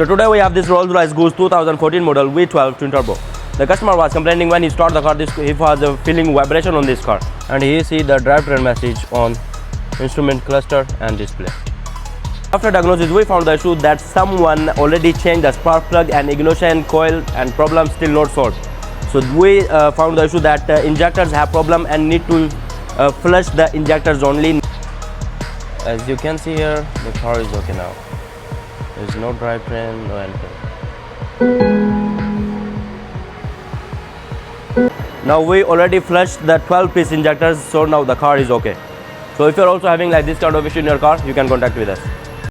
So today we have this Rollsroyce Goose 2014 model V12 twin turbo. The customer was complaining when he started the car, he was feeling vibration on this car, and he see the drivetrain message on instrument cluster and display. After diagnosis, we found the issue that someone already changed the spark plug and ignition coil, and problem still not solved. So we found the issue that injectors have problem and need to flush the injectors only. As you can see here, the car is okay now. There is no drivetrain, no anything. Now we already flushed the 12-piece injectors, so now the car is okay. So if you're also having like this kind of issue in your car, you can contact with us.